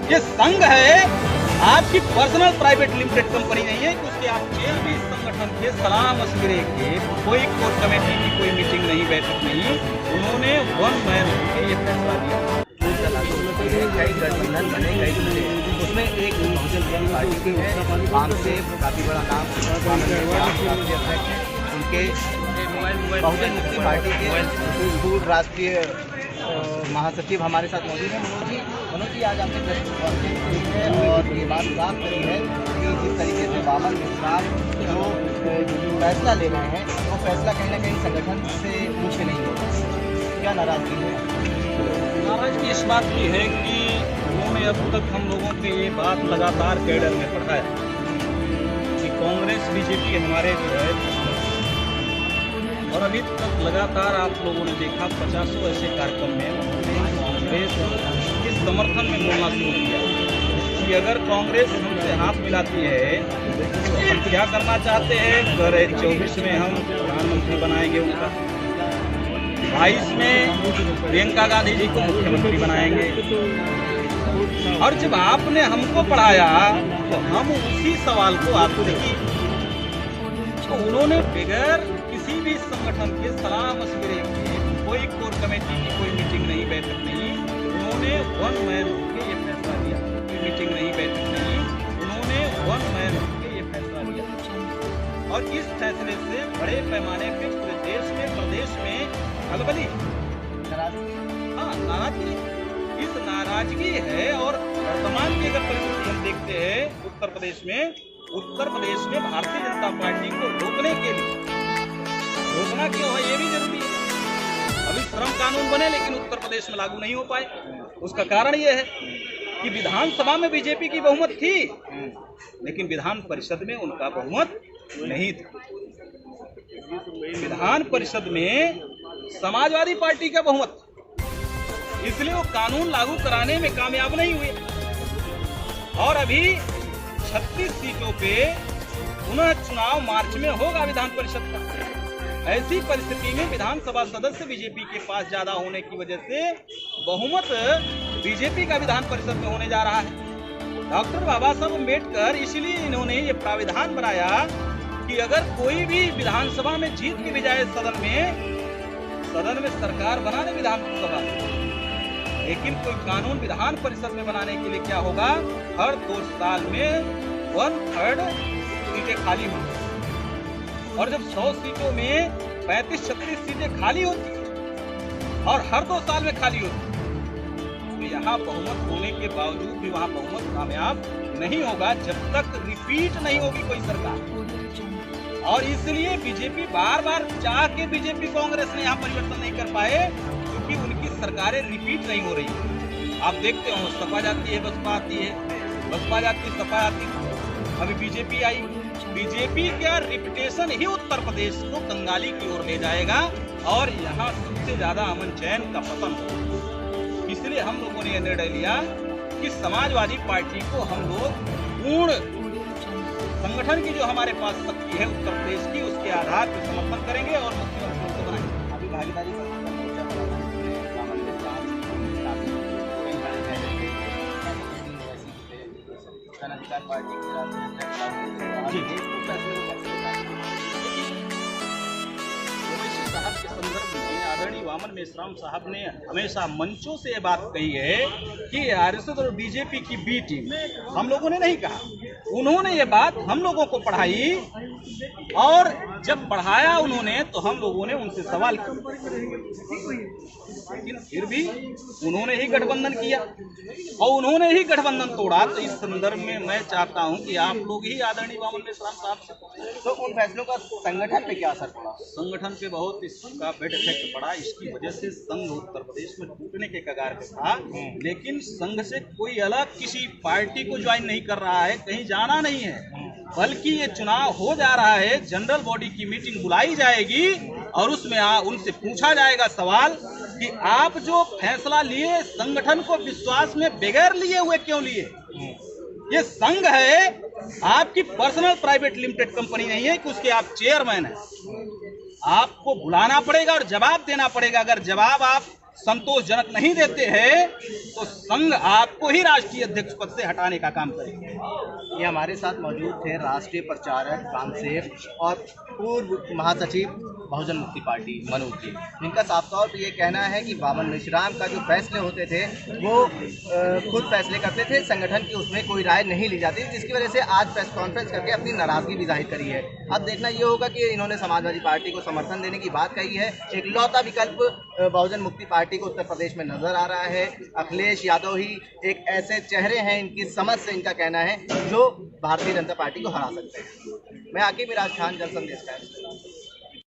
ये संघ है, आपकी पर्सनल प्राइवेट लिमिटेड कंपनी नहीं है कि उसके आप चेयर भी इस संगठन के सलाह मशवरे के कोई कोर कमेटी की कोई मीटिंग नहीं, बैठक नहीं, उन्होंने वन मैन होकर ये फैसला दिया। कई गठबंधन बने, कई बने, उसमें एक बहुजन समाज पार्टी की है, आम से काफी बड़ा नाम उनके बहुजन मुक्ति पार्टी के पूर्व राष्ट्रीय महासचिव हमारे साथ मौजूद हैं। मनोज जी आज आपने प्रेस कॉन्फ्रेंस की है और ये बात साफ करी है कि जिस तरीके से वामन मिश्राम जो फैसला ले रहे हैं वो फैसला कहीं ना कहीं संगठन से पूछे नहीं होगा। क्या नाराजगी है? नाराजगी इस बात की है कि उन्होंने अब तक हम लोगों को ये बात लगातार कैडर में पढ़ाया कि कांग्रेस बीजेपी हमारे जो है, और अभी तक लगातार आप लोगों ने देखा 50 ऐसे कार्यक्रम में उन्होंने कांग्रेस के समर्थन में बोलना शुरू किया कि अगर कांग्रेस हमसे हाथ मिलाती है तो हम क्या करना चाहते हैं। 24 में हम प्रधानमंत्री बनाएंगे उनका, 22 में प्रियंका गांधी जी को मुख्यमंत्री बनाएंगे। और जब आपने हमको पढ़ाया तो हम उसी सवाल को आपसे की, तो उन्होंने बगैर किसी भी संगठन के सलाह मशवरे के कोई कोर कमेटी की कोई मीटिंग नहीं, बैठक नहीं, उन्होंने वन मैन होकर ये फैसला लिया। कोई मीटिंग नहीं, बैठक नहीं, उन्होंने वन मैन होकर ये फैसला लिया। और इस फैसले से बड़े पैमाने पे पूरे देश में, प्रदेश में खलबली, हाँ नाराजगी, इस नाराजगी है। और वर्तमान की अगर परिस्थिति हम देखते हैं उत्तर प्रदेश में भारतीय जनता पार्टी को रोकने के लिए, रोकना क्यों है ये भी जरूरी है। अभी श्रम कानून बने लेकिन उत्तर प्रदेश में लागू नहीं हो पाए। उसका कारण ये है कि विधानसभा में बीजेपी की बहुमत थी लेकिन विधान परिषद में उनका बहुमत नहीं था। विधान परिषद में समाजवादी पार्टी का बहुमत था, इसलिए वो कानून लागू कराने में कामयाब नहीं हुए। और अभी 36 सीटों पे पुनः चुनाव मार्च में होगा विधान परिषद का। ऐसी परिस्थिति में विधानसभा सदस्य बीजेपी के पास ज्यादा होने की वजह से बहुमत बीजेपी का विधान परिषद में होने जा रहा है। डॉक्टर बाबा साहब अम्बेडकर इसलिए इन्होंने ये प्राविधान बनाया कि अगर कोई भी विधानसभा में जीत के बजाय सदन में सरकार बना दे विधानसभा, लेकिन कोई कानून विधान परिषद में बनाने के लिए क्या होगा, हर 2 साल में 1/3 सीटें खाली होंगी। और जब 100 सीटों में 35-36 सीटें खाली होती और हर 2 साल में खाली होती, तो यहाँ बहुमत होने के बावजूद भी वहाँ बहुमत कामयाब नहीं होगा जब तक रिपीट नहीं होगी कोई सरकार। और इसलिए बीजेपी बार चाह के बीजेपी कांग्रेस ने यहाँ परिवर्तन नहीं कर पाए क्योंकि उनकी सरकारें रिपीट नहीं हो रही है। आप देखते हो सपा जाती है, बसपा आती है, बसपा जाती है, सपा आती है, अभी बीजेपी आई। बीजेपी का रिपुटेशन ही उत्तर प्रदेश को कंगाली की ओर ले जाएगा और यहाँ सबसे ज्यादा अमन चैन का पतन होगा। इसलिए हम लोगों ने यह निर्णय लिया कि समाजवादी पार्टी को हम लोग पूर्ण संगठन की जो हमारे पास शक्ति है उत्तर प्रदेश की, उसके आधार पर समर्थन करेंगे और मुख्यमंत्री को बनाएंगे। अभी भागीदारी पार्टी साहब के संदर्भ में आदरणीय वामन मेश्राम साहब ने हमेशा मंचों से ये बात कही है कि आरएसएस और बीजेपी की बी टीम, हम लोगों ने नहीं कहा, उन्होंने ये बात हम लोगों को पढ़ाई और जब पढ़ाया उन्होंने तो हम लोगों ने उनसे सवाल किया, लेकिन फिर भी उन्होंने ही गठबंधन किया और उन्होंने ही गठबंधन तोड़ा। तो इस संदर्भ में मैं चाहता हूं कि आप लोग ही आदरणीय वामन मेश्राम साहब से, तो उन फैसलों का संगठन पे क्या असर पड़ा? संगठन पे बहुत इसका बैड इफेक्ट पड़ा। इसकी वजह से संघ उत्तर प्रदेश में टूटने के कगार पे था, लेकिन संघ से कोई अलग किसी पार्टी को ज्वाइन नहीं कर रहा है, कहीं जाना नहीं है, बल्कि ये चुनाव हो जा रहा है, जनरल बॉडी की मीटिंग बुलाई जाएगी और उसमें उनसे पूछा जाएगा सवाल कि आप जो फैसला लिए संगठन को विश्वास में बगैर लिए हुए क्यों लिए। ये संघ है, आपकी पर्सनल प्राइवेट लिमिटेड कंपनी नहीं है कि उसके आप चेयरमैन हैं। आपको बुलाना पड़ेगा और जवाब देना पड़ेगा। अगर जवाब आप संतोषजनक नहीं देते हैं तो संघ आपको ही राष्ट्रीय अध्यक्ष पद से हटाने का काम करेगा। ये हमारे साथ मौजूद थे राष्ट्रीय प्रचारक कामसेफ और पूर्व महासचिव बहुजन मुक्ति पार्टी मनोज जी, जिनका साफ तौर पर ये कहना है कि बावन मेश्राम का जो फैसले होते थे वो खुद फैसले करते थे, संगठन की उसमें कोई राय नहीं ली जाती, जिसकी वजह से आज प्रेस कॉन्फ्रेंस करके अपनी नाराजगी भी जाहिर करी है। अब देखना ये होगा कि इन्होंने समाजवादी पार्टी को समर्थन देने की बात कही है। एक लौता विकल्प बहुजन मुक्ति पार्टी को उत्तर प्रदेश में नजर आ रहा है। अखिलेश यादव ही एक ऐसे चेहरे हैं, इनकी समझ से इनका कहना है, जो भारतीय जनता पार्टी को हरा सकते हैं। मैं आकिब मिराज खान, जन संदेश का।